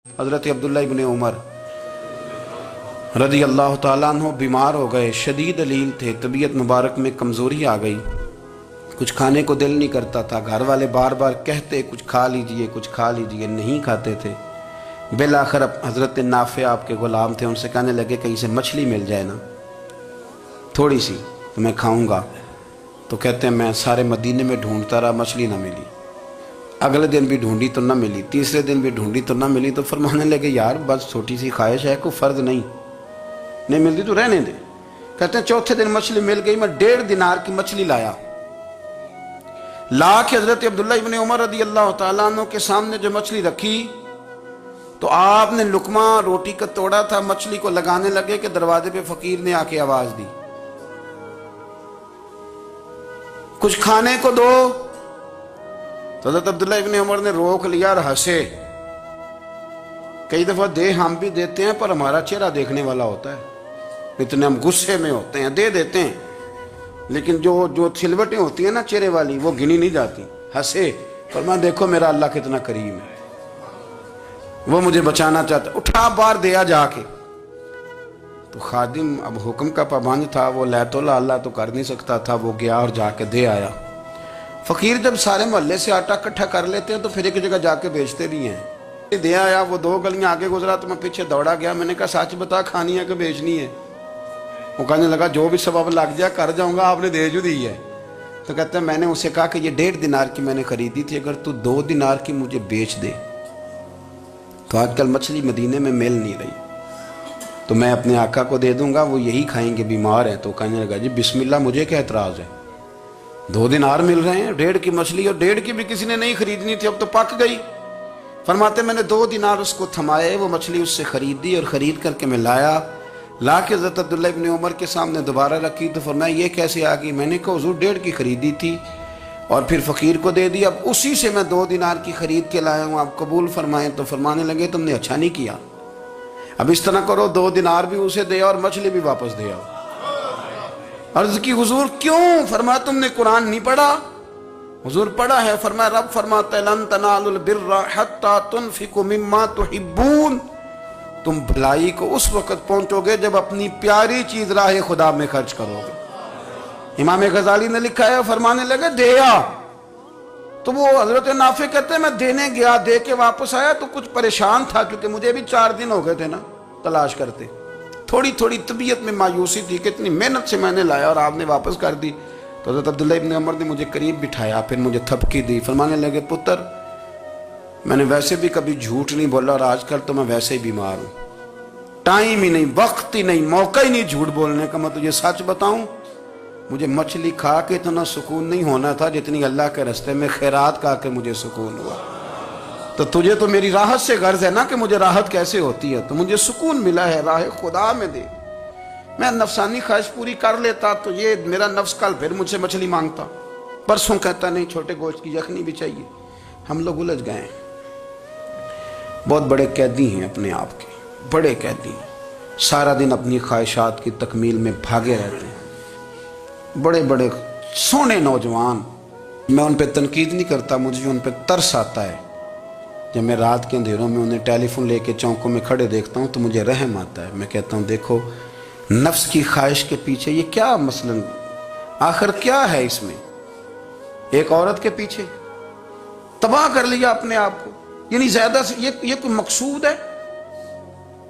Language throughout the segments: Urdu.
حضرت عبداللہ ابن عمر رضی اللہ تعالیٰ عنہ بیمار ہو گئے، شدید علیل تھے، طبیعت مبارک میں کمزوری آ گئی، کچھ کھانے کو دل نہیں کرتا تھا، گھر والے بار بار کہتے کچھ کھا لیجئے کچھ کھا لیجئے، نہیں کھاتے تھے۔ بالآخر حضرت نافع آپ کے غلام تھے، ان سے کہنے لگے کہیں سے مچھلی مل جائے نا تھوڑی سی تو میں کھاؤں گا۔ تو کہتے ہیں میں سارے مدینے میں ڈھونڈتا رہا، مچھلی نہ ملی، اگلے دن بھی ڈھونڈی تو نہ ملی، تیسرے دن بھی ڈھونڈی تو نہ ملی، تو فرمانے لگے یار بس چھوٹی سی خواہش ہے، کوئی فرض نہیں ملتی تو رہنے دے۔ کہتے ہیں چوتھے دن مچھلی مل گئی، میں 1.5 دینار کی مچھلی لایا، لا کے حضرت عبداللہ ابن عمر رضی اللہ تعالیٰ عنہ کے سامنے جو مچھلی رکھی تو آپ نے لقمہ روٹی کا توڑا تھا، مچھلی کو لگانے لگے کہ دروازے پہ فقیر نے آ کے آواز دی کچھ کھانے کو دو۔ تو حضرت عبداللہ ابن عمر نے روک لیا اور ہنسے۔ کئی دفعہ دے ہم بھی دیتے ہیں پر ہمارا چہرہ دیکھنے والا ہوتا ہے، اتنے ہم غصے میں ہوتے ہیں، دے دیتے ہیں، لیکن جو چھلوٹیں ہوتی ہیں نا چہرے والی وہ گنی نہیں جاتی۔ ہنسے، فرمایا دیکھو میرا اللہ کتنا کریم ہے، وہ مجھے بچانا چاہتا ہے، اٹھا بار دیا جا کے۔ تو خادم اب حکم کا پابند تھا، وہ لے تو اللہ تو کر نہیں سکتا تھا، وہ گیا اور جا کے دے آیا۔ فقیر جب سارے محلے سے آٹا اکٹھا کر لیتے ہیں تو پھر ایک جگہ جا کے بیچتے بھی ہیں۔ دے آیا، وہ 2 گلیاں آگے گزرا تو میں پیچھے دوڑا گیا، میں نے کہا سچ بتا کھانی ہے کہ بیچنی ہے؟ وہ کہنے لگا جو بھی سبب لگ جائے کر جاؤں گا، آپ نے دے جو دی ہے۔ تو کہتے ہیں میں نے اسے کہا کہ یہ 1.5 دینار کی میں نے خریدی تھی، اگر تو 2 دینار کی مجھے بیچ دے تو آج کل مچھلی مدینے میں مل نہیں رہی، تو میں اپنے آقا کو دے دوں گا، وہ یہی کھائیں گے، بیمار ہیں۔ تو کہنے لگا جی بسم اللہ، مجھے کیا اعتراض ہے، 2 دینار مل رہے ہیں، 1.5 کی مچھلی، اور 1.5 کی بھی کسی نے نہیں خریدنی تھی، اب تو پک گئی۔ فرماتے میں نے 2 دینار اس کو تھمائے، وہ مچھلی اس سے خریدی اور خرید کر کے میں لایا، لا کے حضرت عبداللہ ابن عمر کے سامنے دوبارہ رکھی۔ تو فرمایا یہ کیسے آ گئی؟ میں نے کہا حضور 1.5 کی خریدی تھی اور پھر فقیر کو دے دی، اب اسی سے میں 2 دینار کی خرید کے لایا ہوں، آپ قبول فرمائیں۔ تو فرمانے لگے تم نے اچھا نہیں کیا، اب اس طرح کرو 2 دینار بھی اسے دے اور مچھلی بھی واپس دے آؤ۔ عرض کی حضور کیوں؟ فرمایا تم نے قرآن نہیں پڑھا؟ حضور پڑھا ہے۔ فرمایا رب فرماتا ہے لن تنالوا البر حتی تنفقوا مما تحبون، تم بھلائی کو اس وقت پہنچو گے جب اپنی پیاری چیز راہ خدا میں خرچ کرو گے۔ امام غزالی نے لکھا ہے، فرمانے لگے دیا، تو وہ حضرت نافع کہتے ہیں میں دینے گیا، دے کے واپس آیا تو کچھ پریشان تھا، کیونکہ مجھے بھی 4 دن ہو گئے تھے نا تلاش کرتے، تھوڑی تھوڑی طبیعت میں مایوسی تھی کہ اتنی محنت سے میں نے لایا اور آپ نے واپس کر دی۔ تو حضرت عبداللہ ابن عمر نے مجھے قریب بٹھایا، پھر مجھے تھپکی دی، فرمانے لگے پتر میں نے ویسے بھی کبھی جھوٹ نہیں بولا اور آج کل تو میں ویسے ہی بیمار ہوں، ٹائم ہی نہیں، وقت ہی نہیں، موقع ہی نہیں جھوٹ بولنے کا۔ میں تجھے سچ بتاؤں، مجھے مچھلی کھا کے اتنا سکون نہیں ہونا تھا جتنی اللہ کے راستے میں خیرات کھا کے مجھے سکون ہوا۔ تو تجھے تو میری راحت سے غرض ہے نا کہ مجھے راحت کیسے ہوتی ہے، تو مجھے سکون ملا ہے راہ خدا میں دے۔ میں نفسانی خواہش پوری کر لیتا تو یہ میرا نفس کل پھر مجھ سے مچھلی مانگتا، پرسوں کہتا نہیں چھوٹے گوشت کی یخنی بھی چاہیے۔ ہم لوگ الجھ گئے ہیں، بہت بڑے قیدی ہیں اپنے آپ کے، بڑے قیدی ہیں، سارا دن اپنی خواہشات کی تکمیل میں بھاگے رہتے ہیں، بڑے بڑے سونے نوجوان۔ میں ان پہ تنقید نہیں کرتا، مجھے ان پہ ترس آتا ہے۔ جب میں رات کے اندھیروں میں انہیں ٹیلی فون لے کے چوکوں میں کھڑے دیکھتا ہوں تو مجھے رحم آتا ہے۔ میں کہتا ہوں دیکھو نفس کی خواہش کے پیچھے یہ کیا مثلا آخر کیا ہے اس میں؟ ایک عورت کے پیچھے تباہ کر لیا اپنے آپ کو، یعنی زیادہ سے یہ کوئی مقصود ہے؟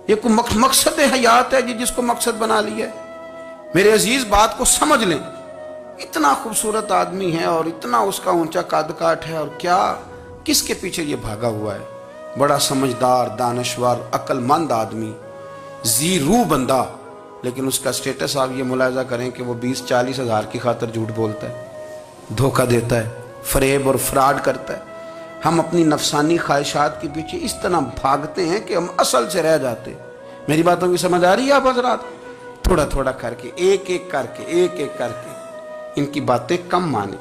یہ کوئی مقصد حیات ہے جس کو مقصد بنا لیا ہے؟ میرے عزیز بات کو سمجھ لیں، اتنا خوبصورت آدمی ہے اور اتنا اس کا اونچا قد کاٹ ہے، اور کیا کس کے پیچھے یہ بھاگا ہوا ہے؟ بڑا سمجھدار، دانشور، عقل مند آدمی، ذی روح بندہ، لیکن اس کا سٹیٹس آپ یہ ملاحظہ کریں کہ وہ 20-40 ہزار کی خاطر جھوٹ بولتا ہے، دھوکہ دیتا ہے، فریب اور فراڈ کرتا ہے۔ ہم اپنی نفسانی خواہشات کے پیچھے اس طرح بھاگتے ہیں کہ ہم اصل سے رہ جاتے۔ میری باتوں کی سمجھ آ رہی ہے آپ حضرات؟ تھوڑا تھوڑا کر کے، ایک ایک کر کے ان کی باتیں کم مانیں۔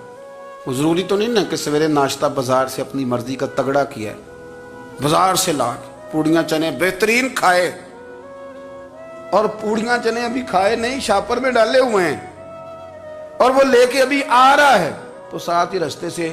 وہ ضروری تو نہیں نا کہ سویرے ناشتہ بازار سے اپنی مرضی کا تگڑا کیا ہے، بازار سے لا کے پوڑیاں چنے بہترین کھائے، اور پوڑیاں چنے ابھی کھائے نہیں، شاپر میں ڈالے ہوئے ہیں، اور وہ لے کے ابھی آ رہا ہے تو ساتھ ہی رستے سے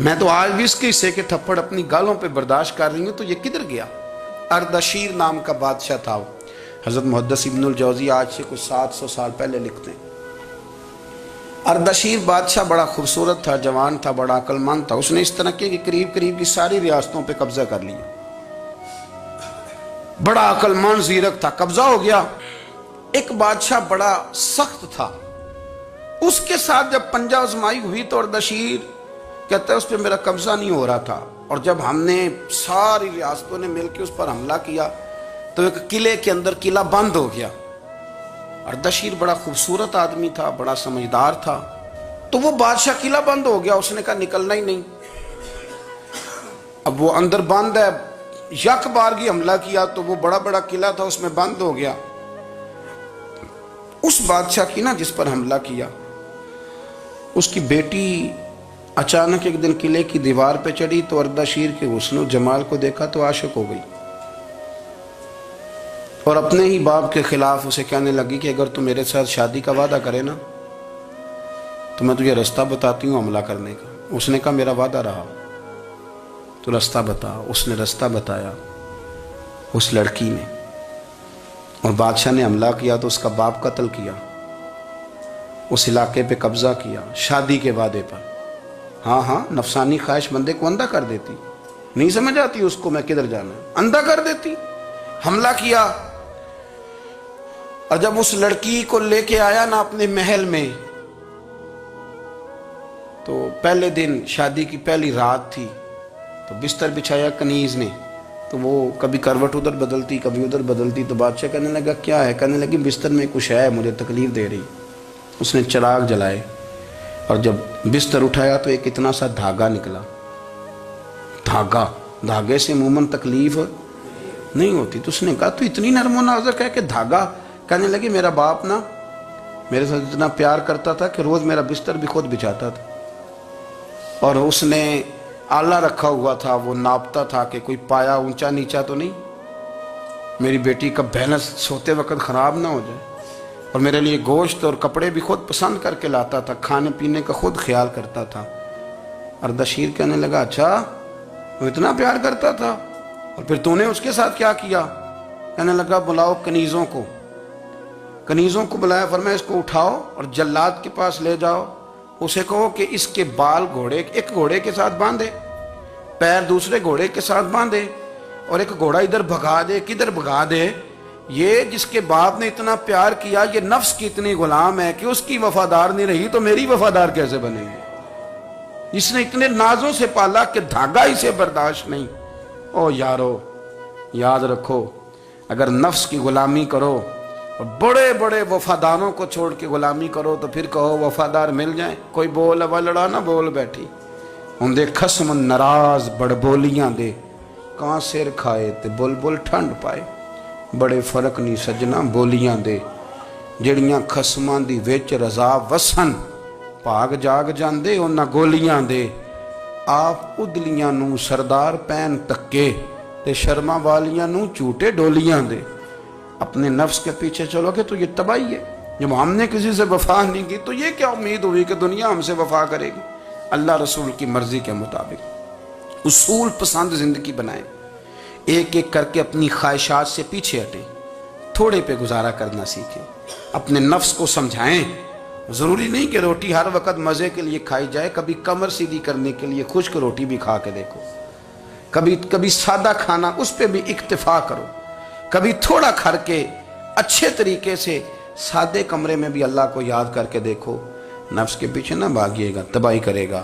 میں تو آج بھی اس کے حصے کے تھپڑ اپنی گالوں پہ برداشت کر رہی ہوں، تو یہ کدھر گیا؟ اردشیر نام کا بادشاہ تھا، حضرت محدث ابن الجوزی آج سے کچھ 700 سال پہلے لکھتے ہیں۔ اردشیر بادشاہ بڑا خوبصورت تھا، جوان تھا، بڑا عقل مند تھا۔ اس نے اس طرح کیا کہ قریب کی ساری ریاستوں پہ قبضہ کر لیا۔ بڑا عقل مند زیرک تھا، قبضہ ہو گیا۔ ایک بادشاہ بڑا سخت تھا، اس کے ساتھ جب پنجہ آزمائی ہوئی تو اردشیر کہتا ہے اس پہ میرا قبضہ نہیں ہو رہا تھا، اور جب ہم نے ساری ریاستوں نے مل کے اس پر حملہ کیا تو ایک قلعے کے اندر قلعہ بند ہو گیا۔ اردشیر بڑا خوبصورت آدمی تھا، بڑا سمجھدار تھا، تو وہ بادشاہ قلعہ بند ہو گیا، اس نے کہا نکلنا ہی نہیں۔ اب وہ اندر بند ہے، یک بارگی حملہ کیا تو وہ بڑا قلعہ تھا، اس میں بند ہو گیا۔ اس بادشاہ کی نا جس پر حملہ کیا، اس کی بیٹی اچانک ایک دن قلعے کی دیوار پہ چڑھی تو اردشیر کے حسن و جمال کو دیکھا تو عاشق ہو گئی، اور اپنے ہی باپ کے خلاف اسے کہنے لگی کہ اگر تو میرے ساتھ شادی کا وعدہ کرے نا تو میں تجھے رستہ بتاتی ہوں حملہ کرنے کا۔ اس نے کہا میرا وعدہ رہا، تو رستہ بتا۔ اس نے رستہ بتایا اس لڑکی نے، اور بادشاہ نے حملہ کیا تو اس کا باپ قتل کیا، اس علاقے پہ قبضہ کیا شادی کے وعدے پر۔ ہاں نفسانی خواہش بندے کو اندھا کر دیتی، نہیں سمجھ آتی اس کو میں کدھر جانا ہے، اندھا کر دیتی۔ حملہ کیا، اور جب اس لڑکی کو لے کے آیا نا اپنے محل میں، تو پہلے دن شادی کی پہلی رات تھی، تو بستر بچھایا کنیز نے، تو وہ کبھی کروٹ ادھر بدلتی کبھی ادھر بدلتی، تو بادشاہ کہنے لگا کیا ہے؟ کہنے لگی بستر میں کچھ ہے، مجھے تکلیف دے رہی۔ اس نے چراغ جلائے اور جب بستر اٹھایا تو ایک اتنا سا دھاگا نکلا۔ دھاگے سے عموماً تکلیف نہیں ہوتی، تو اس نے کہا تو اتنی نرم و نازک ہے کہ دھاگا؟ کہنے لگی میرا باپ نا میرے ساتھ اتنا پیار کرتا تھا کہ روز میرا بستر بھی خود بچھاتا تھا، اور اس نے آلہ رکھا ہوا تھا، وہ ناپتا تھا کہ کوئی پایا اونچا نیچا تو نہیں، میری بیٹی کا بیلنس سوتے وقت خراب نہ ہو جائے، اور میرے لیے گوشت اور کپڑے بھی خود پسند کر کے لاتا تھا، کھانے پینے کا خود خیال کرتا تھا۔ اردشیر کہنے لگا اچھا وہ اتنا پیار کرتا تھا، اور پھر تو نے اس کے ساتھ کیا کیا؟ کہنے لگا بلاؤ کنیزوں کو بلایا، فرمایا اس کو اٹھاؤ اور جلاد کے پاس لے جاؤ، اسے کہو کہ اس کے بال ایک گھوڑے کے ساتھ باندھے، پیر دوسرے گھوڑے کے ساتھ باندھے، اور ایک گھوڑا ادھر بھگا دے، کدھر بھگا دے۔ یہ جس کے باپ نے اتنا پیار کیا، یہ نفس کی اتنی غلام ہے کہ اس کی وفادار نہیں رہی تو میری وفادار کیسے بنے گی؟ اس نے اتنے نازوں سے پالا کہ دھاگا اسے برداشت نہیں۔ او یارو یاد رکھو، اگر نفس کی غلامی کرو اور بڑے وفاداروں کو چھوڑ کے غلامی کرو تو پھر کہو وفادار مل جائیں۔ کوئی بول اب لڑا نہ بول بیٹھی ہوں دے خصم ناراض بڑ بولیاں دے، کہاں سر کھائے تے بلبل ٹھنڈ پائے۔ بڑے فرق نہیں سجنا بولیاں دے، جڑیاں خصماں دی وچ رضا وسن، پاگ جاگ جاندے انہاں گولیاں دے۔ آپ ادلیاں نو سردار پین تکے تے شرما والیاں نو چوٹے ڈولیاں دے۔ اپنے نفس کے پیچھے چلو گے تو یہ تباہی ہے۔ جب ہم نے کسی سے وفا نہیں کی تو یہ کیا امید ہوئی کہ دنیا ہم سے وفا کرے گی؟ اللہ رسول کی مرضی کے مطابق اصول پسند زندگی بنائیں، ایک ایک کر کے اپنی خواہشات سے پیچھے ہٹیں، تھوڑے پہ گزارا کرنا سیکھیں، اپنے نفس کو سمجھائیں۔ ضروری نہیں کہ روٹی ہر وقت مزے کے لیے کھائی جائے، کبھی کمر سیدھی کرنے کے لیے خشک روٹی بھی کھا کے دیکھو، کبھی سادہ کھانا اس پہ بھی اکتفا کرو، کبھی تھوڑا کھر کے اچھے طریقے سے سادے کمرے میں بھی اللہ کو یاد کر کے دیکھو۔ نفس کے پیچھے نہ بھاگیے گا، تباہی کرے گا۔